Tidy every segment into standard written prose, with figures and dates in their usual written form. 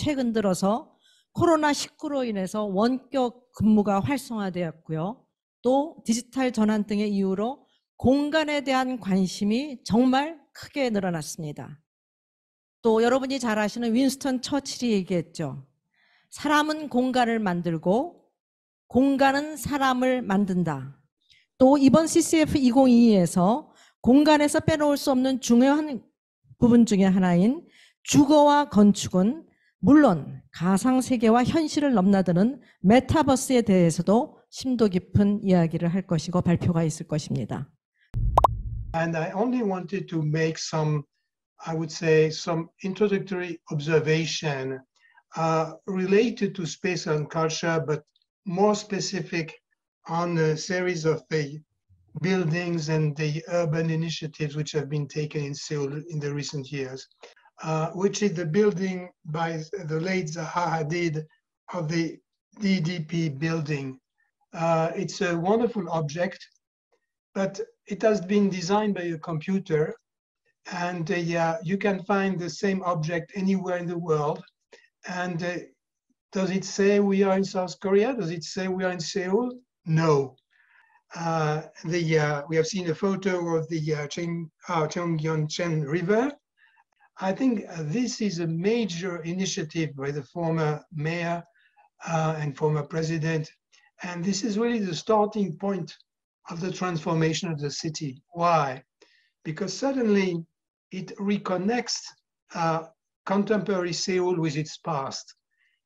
최근 들어서 코로나19로 인해서 원격 근무가 활성화되었고요. 또 디지털 전환 등의 이유로 공간에 대한 관심이 정말 크게 늘어났습니다. 또 여러분이 잘 아시는 윈스턴 처칠이 얘기했죠. 사람은 공간을 만들고 공간은 사람을 만든다. 또 이번 CCF2022에서 공간에서 빼놓을 수 없는 중요한 부분 중에 하나인 주거와 건축은 물론 가상세계와 현실을 넘나드는 메타버스에 대해서도 심도 깊은 이야기를 할 것이고 발표가 있을 것입니다. And I only wanted to make some, I would say, some introductory observation related to space and culture, but more specific on a series of the buildings and the urban initiatives which have been taken in Seoul in the recent years, which is the building by the late Zaha Hadid of the DDP building. It's a wonderful object, but it has been designed by a computer, and you can find the same object anywhere in the world. And does it say we are in South Korea? Does it say we are in Seoul? No. We have seen a photo of the Cheonggyecheon River. I think this is a major initiative by the former mayor and former president. And this is really the starting point of the transformation of the city. Why? Because suddenly it reconnects contemporary Seoul with its past.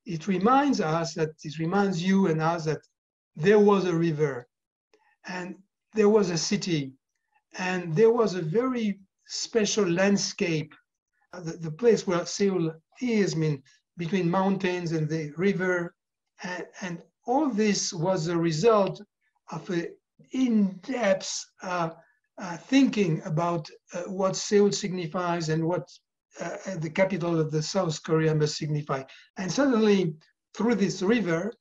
It reminds us that, it reminds you and us that there was a river, and there was a city, and there was a very special landscape. The place where Seoul is, I mean, between mountains and the river, and all this was a result of an in-depth thinking about what Seoul signifies and what the capital of the South Korea must signify. And suddenly, through this river,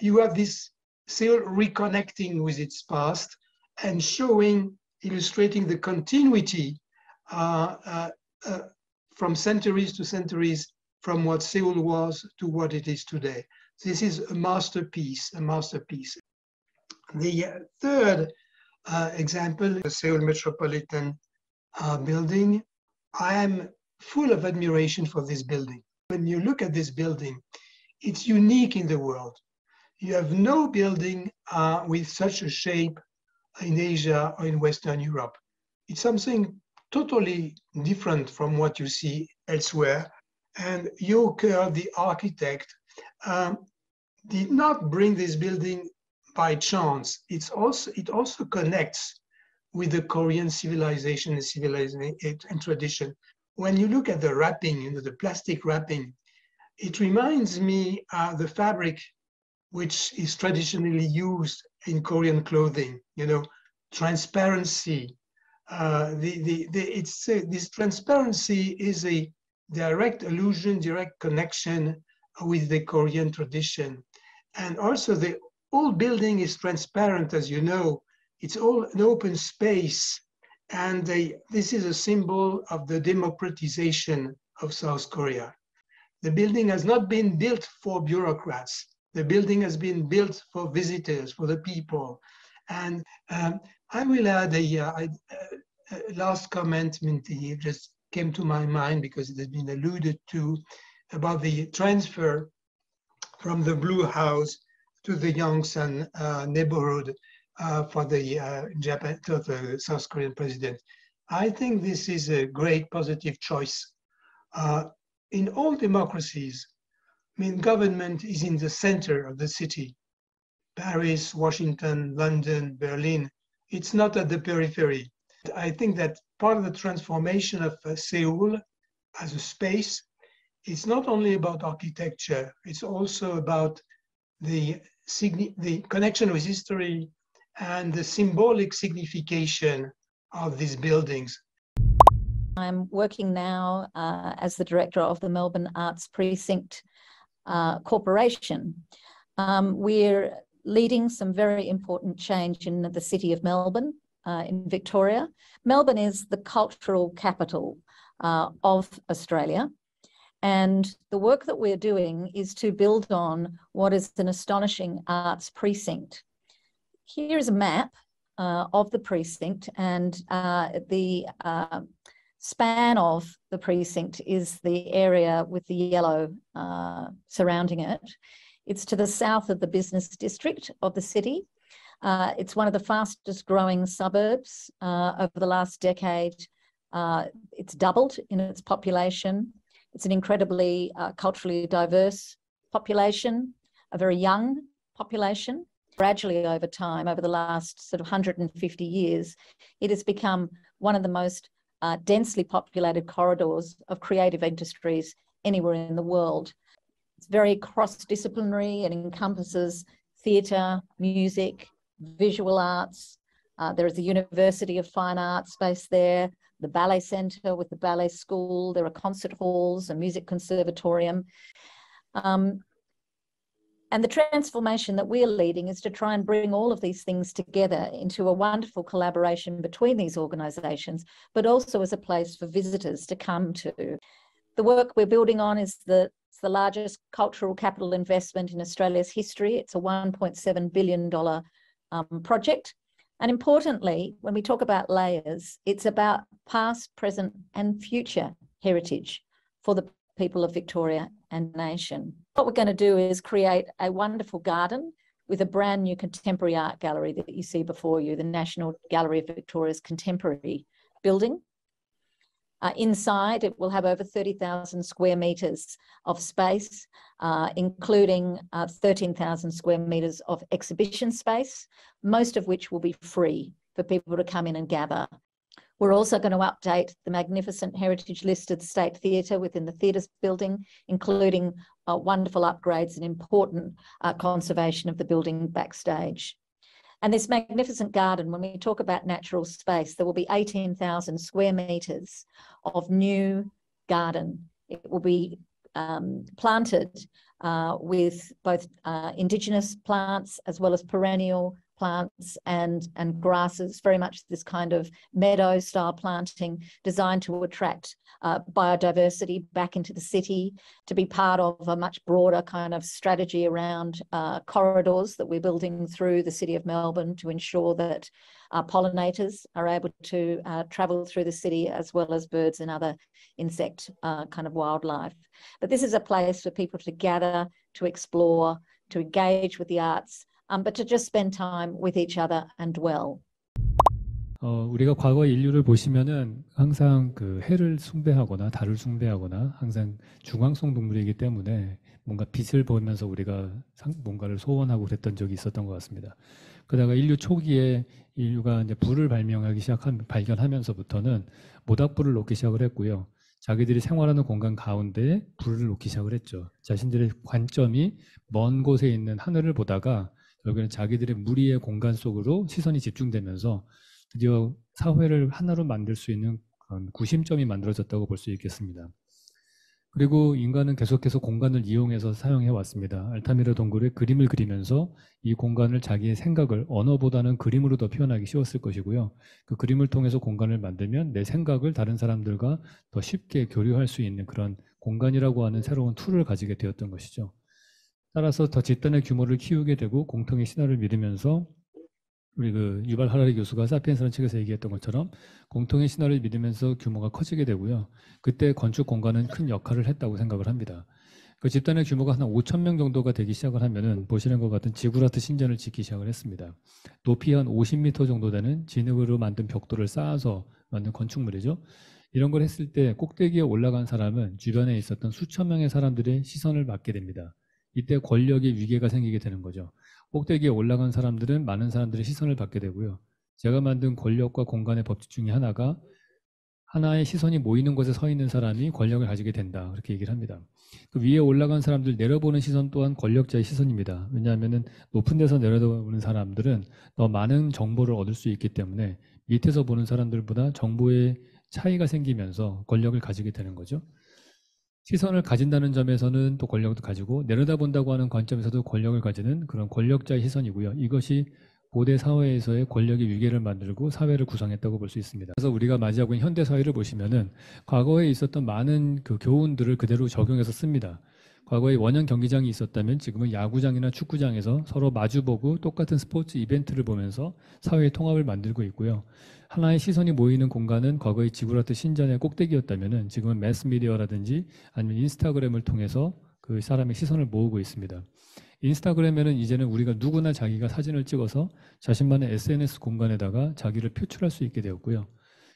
you have this Seoul reconnecting with its past and showing, illustrating the continuity from centuries to centuries, from what Seoul was to what it is today. This is a masterpiece, a masterpiece. The third example, the Seoul Metropolitan building. I am full of admiration for this building. When you look at this building, it's unique in the world. You have no building with such a shape in Asia or in Western Europe. It's something totally different from what you see elsewhere. And Yoo Hyun-joon, the architect, did not bring this building by chance. It also connects with the Korean civilization and tradition. When you look at the wrapping, you know, the plastic wrapping, it reminds me of the fabric which is traditionally used in Korean clothing, you know, transparency. This transparency is a direct allusion, direct connection with the Korean tradition. And also the whole building is transparent, as you know. It's all an open space. And this is a symbol of the democratization of South Korea. The building has not been built for bureaucrats. The building has been built for visitors, for the people. And I will add a last comment, it just came to my mind because it has been alluded to, about the transfer from the Blue House to the Yongsan neighborhood for the South Korean president. I think this is a great positive choice. In all democracies, I mean, government is in the center of the city. Paris, Washington, London, Berlin, it's not at the periphery. I think that part of the transformation of Seoul as a space, it's not only about architecture, it's also about the connection with history and the symbolic signification of these buildings. I'm working now as the director of the Melbourne Arts Precinct Corporation. We're leading some very important change in the city of Melbourne, in Victoria. Melbourne is the cultural capital of Australia. And the work that we're doing is to build on what is an astonishing arts precinct. Here is a map of the precinct, and the span of the precinct is the area with the yellow surrounding it. It's to the south of the business district of the city. It's one of the fastest growing suburbs over the last decade. It's doubled in its population. It's an incredibly culturally diverse population, a very young population. Gradually over time, over the last sort of 150 years, it has become one of the most densely populated corridors of creative industries anywhere in the world. It's very cross-disciplinary. It encompasses theatre, music, visual arts. There is the University of Fine Arts based there, the Ballet Centre with the ballet school. There are concert halls, a music conservatorium. And the transformation that we're leading is to try and bring all of these things together into a wonderful collaboration between these organisations, but also as a place for visitors to come to. The work we're building on is the largest cultural capital investment in Australia's history. It's a $1.7 billion project. And importantly, when we talk about layers, it's about past, present and future heritage for the people of Victoria and nation. What we're going to do is create a wonderful garden with a brand new contemporary art gallery that you see before you, the National Gallery of Victoria's contemporary building. Inside, it will have over 30,000 square metres of space, including 13,000 square metres of exhibition space, most of which will be free for people to come in and gather. We're also going to update the magnificent heritage-listed State Theatre within the theatres building, including wonderful upgrades and important conservation of the building backstage. And this magnificent garden, when we talk about natural space, there will be 18,000 square metres of new garden. It will be planted with both Indigenous plants as well as perennial plants and grasses, very much this kind of meadow style planting designed to attract biodiversity back into the city, to be part of a much broader kind of strategy around corridors that we're building through the city of Melbourne to ensure that pollinators are able to travel through the city, as well as birds and other insect kind of wildlife. But this is a place for people to gather, to explore, to engage with the arts, but to just spend time with each other and dwell. 우리가 과거 인류를 보시면은 항상 그 해를 숭배하거나 달을 숭배하거나 항상 중앙성 동물이기 때문에 뭔가 빛을 보면서 우리가 뭔가를 소원하고 그랬던 적이 있었던 것 같습니다. 그러다가 인류 초기에 인류가 이제 불을 발견하면서부터는 모닥불을 놓기 시작을 했고요. 자기들이 생활하는 공간 가운데 불을 놓기 시작을 했죠. 자신들의 관점이 먼 곳에 있는 하늘을 보다가 결국에는 자기들의 무리의 공간 속으로 시선이 집중되면서 드디어 사회를 하나로 만들 수 있는 그런 구심점이 만들어졌다고 볼 수 있겠습니다. 그리고 인간은 계속해서 공간을 이용해서 사용해 왔습니다. 알타미라 동굴에 그림을 그리면서 이 공간을 자기의 생각을 언어보다는 그림으로 더 표현하기 쉬웠을 것이고요. 그 그림을 통해서 공간을 만들면 내 생각을 다른 사람들과 더 쉽게 교류할 수 있는 그런 공간이라고 하는 새로운 툴을 가지게 되었던 것이죠. 따라서 더 집단의 규모를 키우게 되고 공통의 신화를 믿으면서 우리 그 유발 하라리 교수가 사피엔스라는 책에서 얘기했던 것처럼 공통의 신화를 믿으면서 규모가 커지게 되고요. 그때 건축 공간은 큰 역할을 했다고 생각을 합니다. 그 집단의 규모가 한 5,000명 정도가 되기 시작을 하면은 보시는 것 같은 지구라트 신전을 짓기 시작을 했습니다. 높이 한 50m 정도 되는 진흙으로 만든 벽돌을 쌓아서 만든 건축물이죠. 이런 걸 했을 때 꼭대기에 올라간 사람은 주변에 있었던 수천 명의 사람들의 시선을 받게 됩니다. 이때 권력의 위계가 생기게 되는 거죠. 꼭대기에 올라간 사람들은 많은 사람들의 시선을 받게 되고요. 제가 만든 권력과 공간의 법칙 중에 하나가 하나의 시선이 모이는 곳에 서 있는 사람이 권력을 가지게 된다. 그렇게 얘기를 합니다. 그 위에 올라간 사람들 내려보는 시선 또한 권력자의 시선입니다. 왜냐하면 높은 데서 내려다보는 사람들은 더 많은 정보를 얻을 수 있기 때문에 밑에서 보는 사람들보다 정보의 차이가 생기면서 권력을 가지게 되는 거죠. 시선을 가진다는 점에서는 또 권력도 가지고 내려다본다고 하는 관점에서도 권력을 가지는 그런 권력자의 시선이고요. 이것이 고대 사회에서의 권력의 위계를 만들고 사회를 구성했다고 볼 수 있습니다. 그래서 우리가 맞이하고 있는 현대 사회를 보시면은 과거에 있었던 많은 그 교훈들을 그대로 적용해서 씁니다. 과거에 원형 경기장이 있었다면 지금은 야구장이나 축구장에서 서로 마주보고 똑같은 스포츠 이벤트를 보면서 사회의 통합을 만들고 있고요. 하나의 시선이 모이는 공간은 과거의 지구라트 신전의 꼭대기였다면은 지금은 매스미디어라든지 아니면 인스타그램을 통해서 그 사람의 시선을 모으고 있습니다. 인스타그램에는 이제는 우리가 누구나 자기가 사진을 찍어서 자신만의 SNS 공간에다가 자기를 표출할 수 있게 되었고요.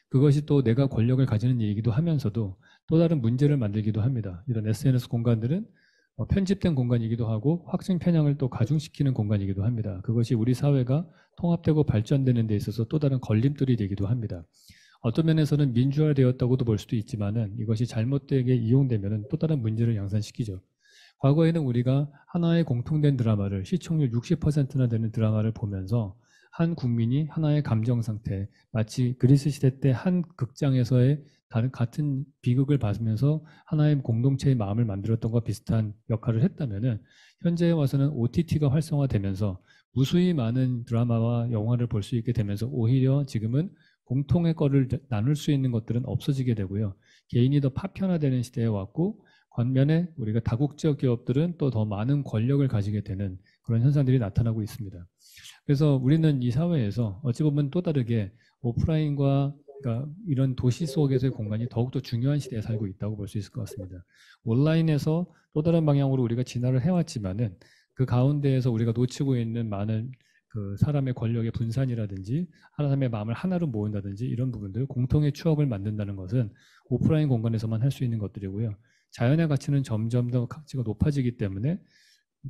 그것이 또 내가 권력을 가지는 얘기도 하면서도 또 다른 문제를 만들기도 합니다. 이런 SNS 공간들은 편집된 공간이기도 하고 확증 편향을 또 가중시키는 공간이기도 합니다. 그것이 우리 사회가 통합되고 발전되는 데 있어서 또 다른 걸림돌이 되기도 합니다. 어떤 면에서는 민주화되었다고도 볼 수도 있지만은 이것이 잘못되게 이용되면은 또 다른 문제를 양산시키죠. 과거에는 우리가 하나의 공통된 드라마를 시청률 60%나 되는 드라마를 보면서 한 국민이 하나의 감정 상태, 마치 그리스 시대 때 한 극장에서의 같은 비극을 받으면서 하나의 공동체의 마음을 만들었던 것과 비슷한 역할을 했다면은 현재에 와서는 OTT가 활성화되면서 무수히 많은 드라마와 영화를 볼 수 있게 되면서 오히려 지금은 공통의 거를 나눌 수 있는 것들은 없어지게 되고요. 개인이 더 파편화되는 시대에 왔고 반면에 우리가 다국적 기업들은 또 더 많은 권력을 가지게 되는 그런 현상들이 나타나고 있습니다. 그래서 우리는 이 사회에서 어찌 보면 또 다르게 오프라인과 그러니까 이런 도시 속에서의 공간이 더욱더 중요한 시대에 살고 있다고 볼 수 있을 것 같습니다. 온라인에서 또 다른 방향으로 우리가 진화를 해왔지만은 그 가운데에서 우리가 놓치고 있는 많은 그 사람의 권력의 분산이라든지 사람의 마음을 하나로 모은다든지 이런 부분들 공통의 추억을 만든다는 것은 오프라인 공간에서만 할 수 있는 것들이고요. 자연의 가치는 점점 더 가치가 높아지기 때문에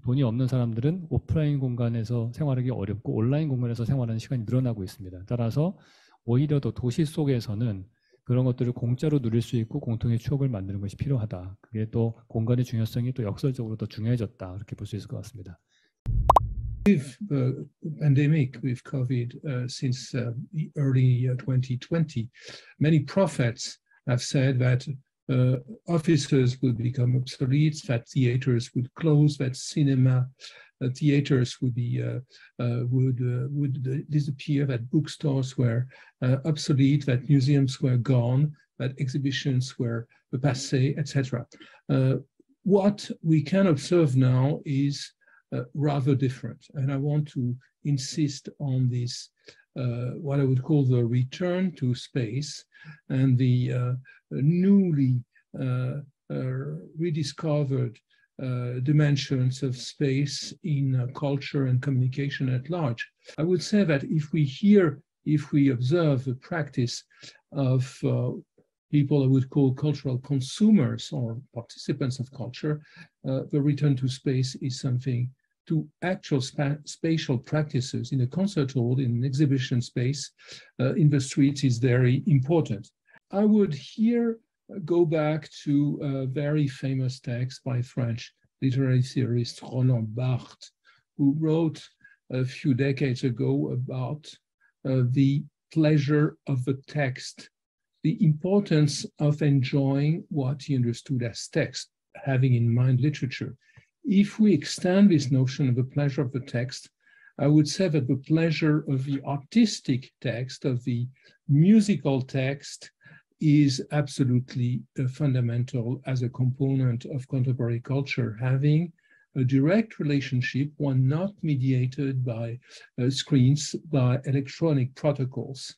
돈이 없는 사람들은 오프라인 공간에서 생활하기 어렵고 온라인 공간에서 생활하는 시간이 늘어나고 있습니다. 따라서 오히려 더 도시 속에서는 그런 것들을 공짜로 누릴 수 있고 공통의 추억을 만드는 것이 필요하다. 그게 또 공간의 중요성이 또 역설적으로 더 중요해졌다. 그렇게 볼 수 있을 것 같습니다. With the pandemic, with COVID, since the early 2020, many prophets have said that offices would become obsolete, that theaters would close, that cinema theaters would be would disappear, that bookstores were obsolete, that museums were gone, that exhibitions were passé, etc. What we can observe now is rather different, and I want to insist on this. What I would call the return to space and the newly rediscovered dimensions of space in culture and communication at large. I would say that if we observe the practice of people I would call cultural consumers or participants of culture, the return to space is something to actual spatial practices in a concert hall, in an exhibition space, in the streets is very important. I would here go back to a very famous text by French literary theorist Roland Barthes, who wrote a few decades ago about the pleasure of the text, the importance of enjoying what he understood as text, having in mind literature. If we extend this notion of the pleasure of the text, I would say that the pleasure of the artistic text, of the musical text, is absolutely fundamental as a component of contemporary culture, having a direct relationship, one not mediated by screens, by electronic protocols.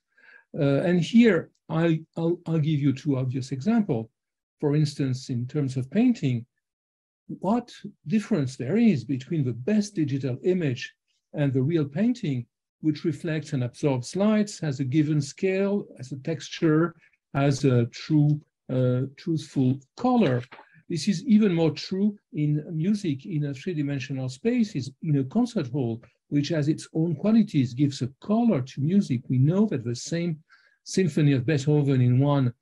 And here, I'll give you two obvious examples. For instance, in terms of painting, what difference there is between the best digital image and the real painting, which reflects and absorbs lights, has a given scale, has a texture, has a true, truthful color. This is even more true in music in a three-dimensional space, is in a concert hall, which has its own qualities, gives a color to music. We know that the same symphony of Beethoven in one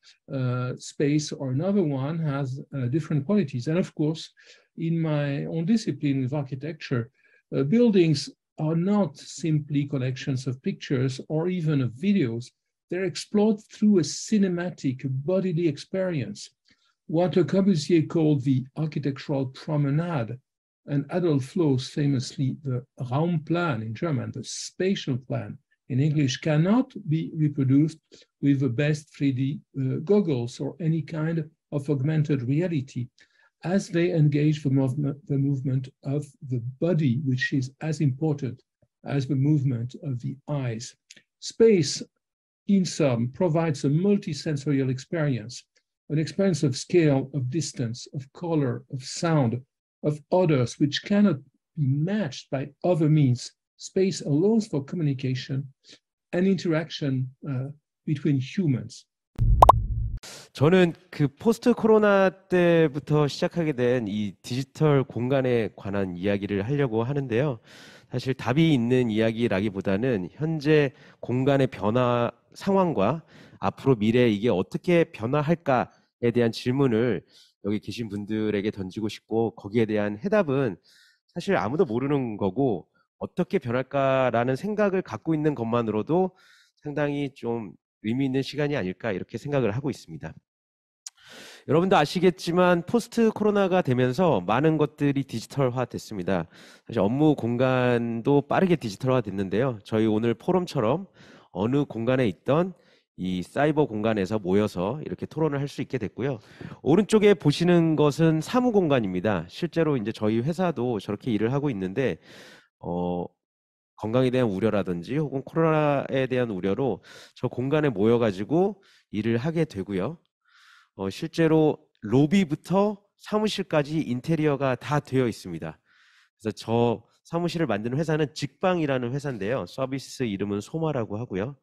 space or another one has different qualities. And of course, in my own discipline with architecture, buildings are not simply collections of pictures or even of videos. They're explored through a cinematic bodily experience, what Le Corbusier called the architectural promenade. And Adolf Loos famously, the Raumplan in German, the spatial plan in English, cannot be reproduced with the best 3D goggles or any kind of augmented reality, as they engage the movement of the body, which is as important as the movement of the eyes. Space, in sum, provides a multisensorial experience, an experience of scale, of distance, of color, of sound, of odors, which cannot be matched by other means. Space allows for communication and interaction between humans. 저는 그 포스트 코로나 때부터 시작하게 된 이 디지털 공간에 관한 이야기를 하려고 하는데요. 사실 답이 있는 이야기라기보다는 현재 공간의 변화 상황과 앞으로 미래에 이게 어떻게 변화할까에 대한 질문을 여기 계신 분들에게 던지고 싶고, 거기에 대한 해답은 사실 아무도 모르는 거고, 어떻게 변할까라는 생각을 갖고 있는 것만으로도 상당히 좀 의미 있는 시간이 아닐까 이렇게 생각을 하고 있습니다. 여러분도 아시겠지만 포스트 코로나가 되면서 많은 것들이 디지털화 됐습니다. 사실 업무 공간도 빠르게 디지털화 됐는데요. 저희 오늘 포럼처럼 어느 공간에 있던 이 사이버 공간에서 모여서 이렇게 토론을 할 수 있게 됐고요. 오른쪽에 보시는 것은 사무 공간입니다. 실제로 이제 저희 회사도 저렇게 일을 하고 있는데 건강에 대한 우려라든지 혹은 코로나에 대한 우려로 저 공간에 모여가지고 일을 하게 되고요. 실제로 로비부터 사무실까지 인테리어가 다 되어 있습니다. 그래서 저 사무실을 만드는 회사는 직방이라는 회사인데요. 서비스 이름은 소마라고 하고요.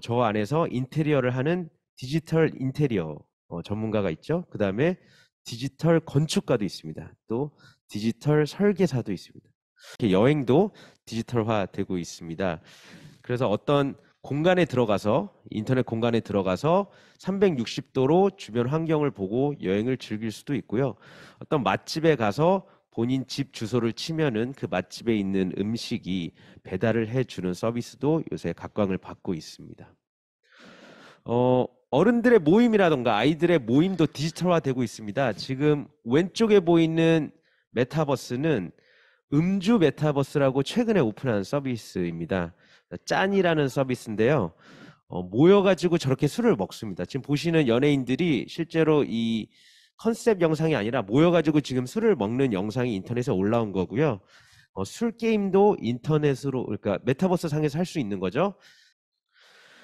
저 안에서 인테리어를 하는 디지털 인테리어 전문가가 있죠. 그 다음에 디지털 건축가도 있습니다. 또 디지털 설계사도 있습니다. 이렇게 여행도 디지털화 되고 있습니다. 그래서 어떤 공간에 들어가서, 인터넷 공간에 들어가서 360도로 주변 환경을 보고 여행을 즐길 수도 있고요. 어떤 맛집에 가서 본인 집 주소를 치면은 그 맛집에 있는 음식이 배달을 해주는 서비스도 요새 각광을 받고 있습니다. 어른들의 모임이라던가 아이들의 모임도 디지털화 되고 있습니다. 지금 왼쪽에 보이는 메타버스는 음주 메타버스라고 최근에 오픈한 서비스입니다. 짠이라는 서비스인데요. 모여가지고 저렇게 술을 먹습니다. 지금 보시는 연예인들이 실제로 이 컨셉 영상이 아니라 모여가지고 지금 술을 먹는 영상이 인터넷에 올라온 거고요. 술 게임도 인터넷으로, 그러니까 메타버스 상에서 할 수 있는 거죠.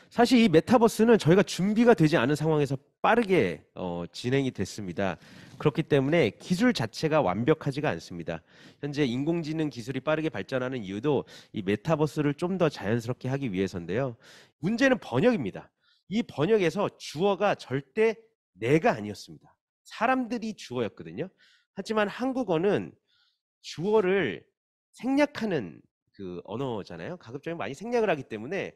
사실 이 메타버스는 저희가 준비가 되지 않은 상황에서 빠르게 진행이 됐습니다. 그렇기 때문에 기술 자체가 완벽하지가 않습니다. 현재 인공지능 기술이 빠르게 발전하는 이유도 이 메타버스를 좀 더 자연스럽게 하기 위해서인데요. 문제는 번역입니다. 이 번역에서 주어가 절대 내가 아니었습니다. 사람들이 주어였거든요. 하지만 한국어는 주어를 생략하는 그 언어잖아요. 가급적이면 많이 생략을 하기 때문에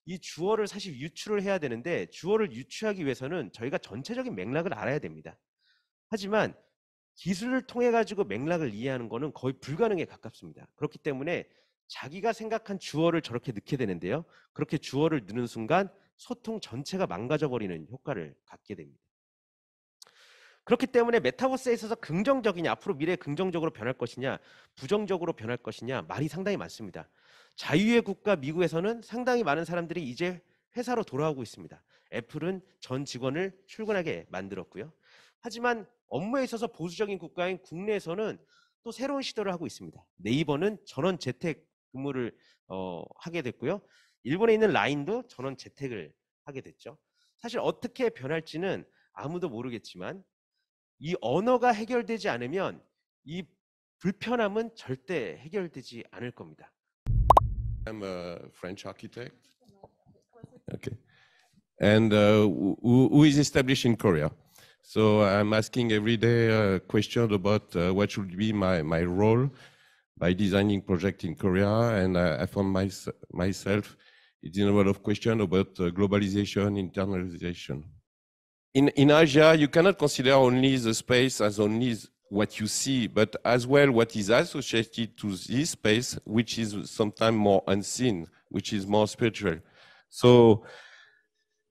이 주어를 사실 유추를 해야 되는데, 주어를 유추하기 위해서는 저희가 전체적인 맥락을 알아야 됩니다. 하지만 기술을 통해 가지고 맥락을 이해하는 거는 거의 불가능에 가깝습니다. 그렇기 때문에 자기가 생각한 주어를 저렇게 넣게 되는데요. 그렇게 주어를 넣는 순간 소통 전체가 망가져 버리는 효과를 갖게 됩니다. 그렇기 때문에 메타버스에 있어서 긍정적이냐, 앞으로 미래에 긍정적으로 변할 것이냐, 부정적으로 변할 것이냐 말이 상당히 많습니다. 자유의 국가 미국에서는 상당히 많은 사람들이 이제 회사로 돌아오고 있습니다. 애플은 전 직원을 출근하게 만들었고요. 하지만 업무에 있어서 보수적인 국가인 국내에서는 또 새로운 시도를 하고 있습니다. 네이버는 전원 재택 근무를 하게 됐고요. 일본에 있는 라인도 전원 재택을 하게 됐죠. 사실 어떻게 변할지는 아무도 모르겠지만 이 언어가 해결되지 않으면 이 불편함은 절대 해결되지 않을 겁니다. I'm a French architect. Okay. And who is established in Korea. So I'm asking every day a question about what should be my role by designing project in Korea. And I found myself in a lot of questions about globalization, internalization. In Asia, you cannot consider only the space as only what you see, but as well what is associated to this space, which is sometimes more unseen, which is more spiritual. So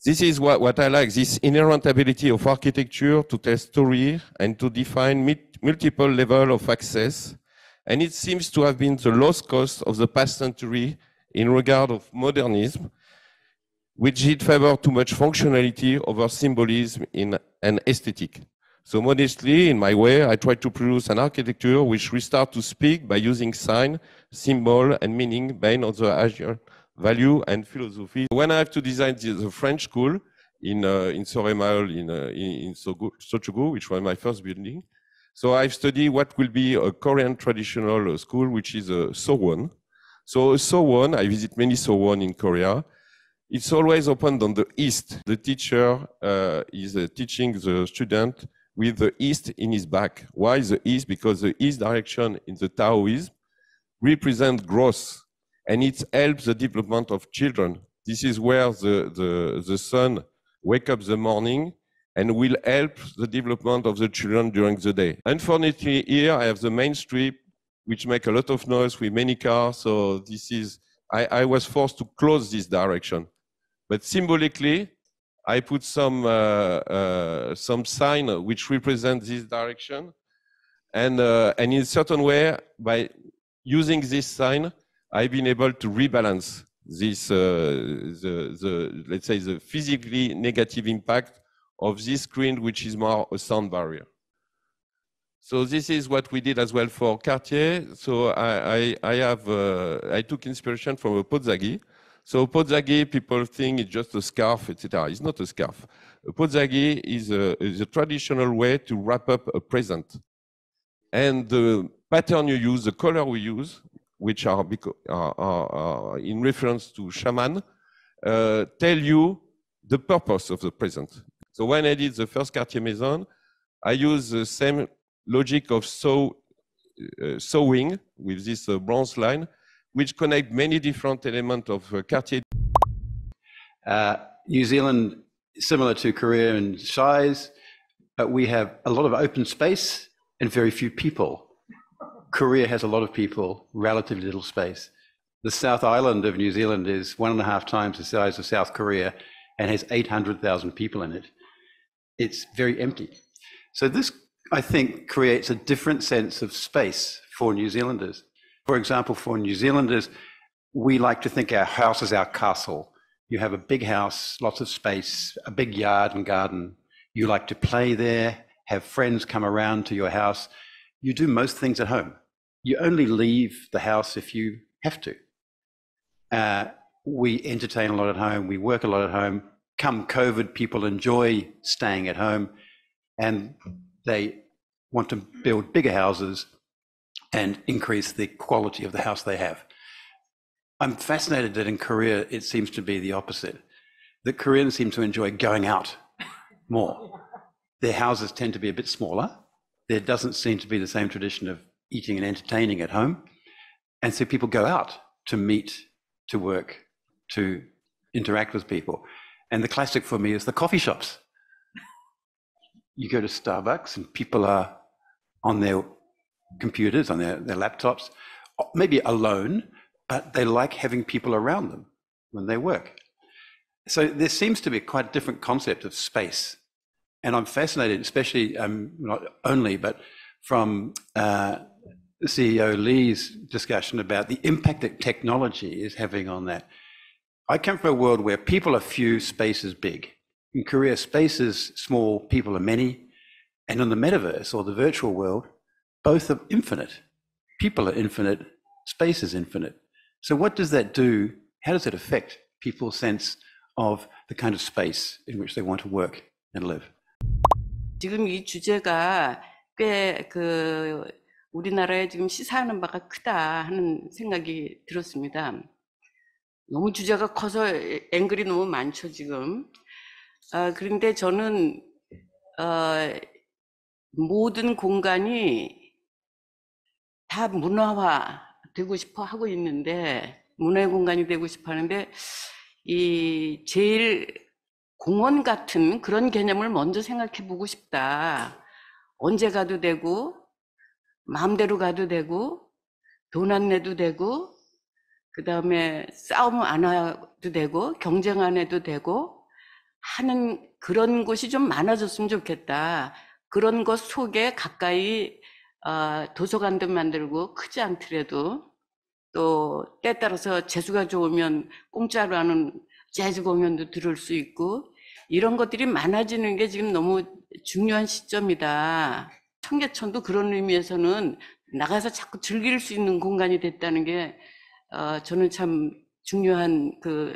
this is what I like, this inherent ability of architecture to tell story and to define multiple levels of access And it seems to have been the lost cause of the past century in regard of modernism, which did favor too much functionality over symbolism and aesthetic. So modestly, in my way, I try to produce an architecture which restart to speak by using sign, symbol, and meaning based on the Asian value and philosophy. When I have to design the French school in Soremaol, in Sochogo, which was my first building, so I've studied what will be a Korean traditional school, which is a Sowon. So a Sowon, I visit many Sowon in Korea. It's always opened on the east. The teacher is teaching the student with the east in his back. Why the east? Because the east direction in the Taoism represents growth, and it helps the development of children. This is where the sun wakes up the morning and will help the development of the children during the day. Unfortunately, here I have the main street, which make a lot of noise with many cars. So this is, I was forced to close this direction. But symbolically, I put some sign which represent this direction. And in a certain way, by using this sign, I've been able to rebalance this, let's say, the physically negative impact of this screen, which is more a sound barrier. So this is what we did as well for Cartier. So I took inspiration from a Pozzaghi. So Pozzaghi, people think it's just a scarf, etc. It's not a scarf. A Pozzaghi is a traditional way to wrap up a present. And the pattern you use, the color we use, which are in reference to shaman, tell you the purpose of the present. So when I did the first Cartier Maison, I used the same logic of sewing with this bronze line, which connect many different elements of Cartier. New Zealand, similar to Korea in size, but we have a lot of open space and very few people. Korea has a lot of people, relatively little space. The South Island of New Zealand is 1.5 times the size of South Korea and has 800,000 people in it. It's very empty. So this, I think, creates a different sense of space for New Zealanders. For example, for New Zealanders, we like to think our house is our castle. You have a big house, lots of space, a big yard and garden. You like to play there, have friends come around to your house. You do most things at home. You only leave the house if you have to. We entertain a lot at home, we work a lot at home. Come COVID, people enjoy staying at home and they want to build bigger houses and increase the quality of the house they have. I'm fascinated that in Korea, it seems to be the opposite. The Koreans seem to enjoy going out more. Their houses tend to be a bit smaller. There doesn't seem to be the same tradition of eating and entertaining at home. And so people go out to meet, to work, to interact with people. And the classic for me is the coffee shops. You go to Starbucks and people are on their computers, on their laptops, maybe alone, but they like having people around them when they work. So there seems to be quite a different concept of space. And I'm fascinated, especially not only, but from CEO Lee's discussion about the impact that technology is having on that. I come from a world where people are few, space is big. In Korea, space is small, people are many. And in the metaverse or the virtual world, both are infinite. People are infinite, space is infinite. So what does that do? How does it affect people's sense of the kind of space in which they want to work and live? 지금 이 주제가 꽤 우리나라에 지금 시사하는 바가 크다 하는 생각이 들었습니다. 너무 주제가 커서 앵글이 너무 많죠, 지금. 그런데 저는 모든 공간이 다 문화화 되고 싶어 하고 있는데, 문화의 공간이 되고 싶어 하는데, 이 제일 공원 같은 그런 개념을 먼저 생각해 보고 싶다. 언제 가도 되고, 마음대로 가도 되고, 돈 안 내도 되고, 그 다음에 싸움 안 해도 되고, 경쟁 안 해도 되고 하는 그런 곳이 좀 많아졌으면 좋겠다. 그런 것 속에 가까이 도서관도 만들고 크지 않더라도 또 때에 따라서 재수가 좋으면 공짜로 하는 재즈 공연도 들을 수 있고 이런 것들이 많아지는 게 지금 너무 중요한 시점이다. 청계천도 그런 의미에서는 나가서 자꾸 즐길 수 있는 공간이 됐다는 게 저는 참 중요한 그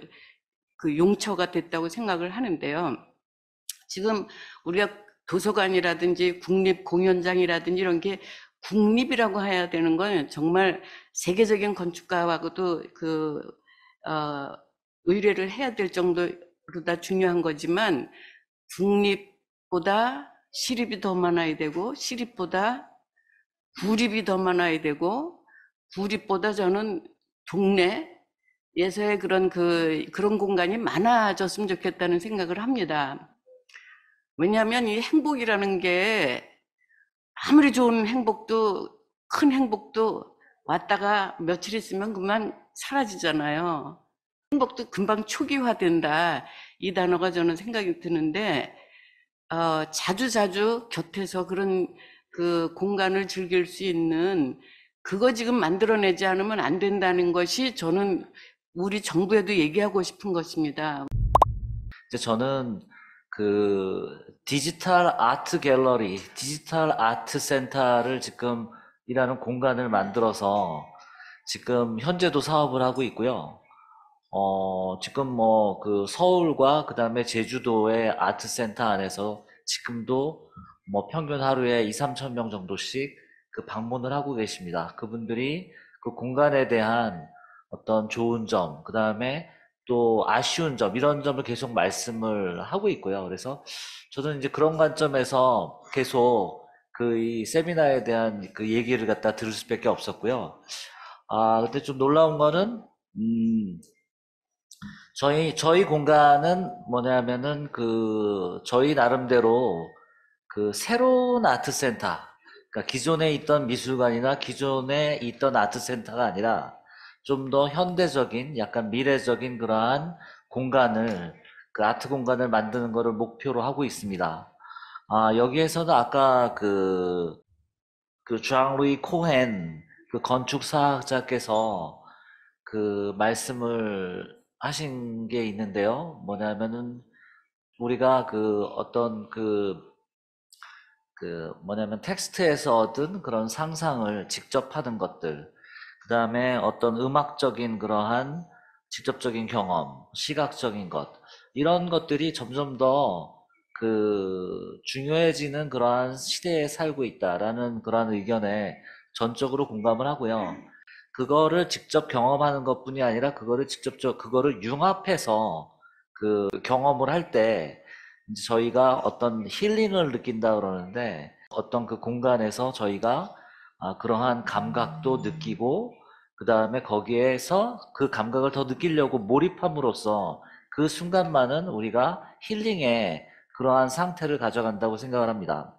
용처가 됐다고 생각을 하는데요. 지금 우리가 도서관이라든지 국립공연장이라든지 이런 게 국립이라고 해야 되는 건 정말 세계적인 건축가하고도 의뢰를 해야 될 정도로 다 중요한 거지만 국립보다 시립이 더 많아야 되고 시립보다 구립이 더 많아야 되고 구립보다 저는 동네에서의 그런 공간이 많아졌으면 좋겠다는 생각을 합니다. 왜냐하면 이 행복이라는 게 아무리 좋은 행복도 큰 행복도 왔다가 며칠 있으면 그만 사라지잖아요. 행복도 금방 초기화된다. 이 단어가 저는 생각이 드는데 자주자주 곁에서 그런 그 공간을 즐길 수 있는 그거 지금 만들어내지 않으면 안 된다는 것이 저는 우리 정부에도 얘기하고 싶은 것입니다. 이제 저는 그 디지털 아트 갤러리, 디지털 아트 센터를 지금 이라는 공간을 만들어서 지금 현재도 사업을 하고 있고요. 지금 뭐 그 서울과 그 다음에 제주도의 아트 센터 안에서 지금도 뭐 평균 하루에 2~3천 명 정도씩 그 방문을 하고 계십니다. 그분들이 그 공간에 대한 어떤 좋은 점, 그 다음에 또 아쉬운 점, 이런 점을 계속 말씀을 하고 있고요. 그래서 저는 이제 그런 관점에서 계속 그 이 세미나에 대한 그 얘기를 갖다 들을 수밖에 없었고요. 근데 좀 놀라운 거는, 저희 공간은 뭐냐면은 저희 나름대로 그 새로운 아트 센터, 그러니까 기존에 있던 미술관이나 기존에 있던 아트 센터가 아니라 좀 더 현대적인, 약간 미래적인 그러한 공간을, 그 아트 공간을 만드는 것을 목표로 하고 있습니다. 여기에서는 아까 그 장루이 코헨 그 건축사학자께서 그 말씀을 하신 게 있는데요. 뭐냐면은 우리가 뭐냐면 텍스트에서 얻은 그런 상상을 직접 하는 것들, 그 다음에 어떤 음악적인 그러한 직접적인 경험, 시각적인 것, 이런 것들이 점점 더 중요해지는 그러한 시대에 살고 있다라는 그러한 의견에 전적으로 공감을 하고요. 그거를 직접 경험하는 것뿐이 아니라 그거를 융합해서 경험을 할 때 이제 저희가 어떤 힐링을 느낀다 그러는데, 어떤 그 공간에서 저희가 그러한 감각도 느끼고, 그 다음에 거기에서 그 감각을 더 느끼려고 몰입함으로써 그 순간만은 우리가 힐링의 그러한 상태를 가져간다고 생각을 합니다.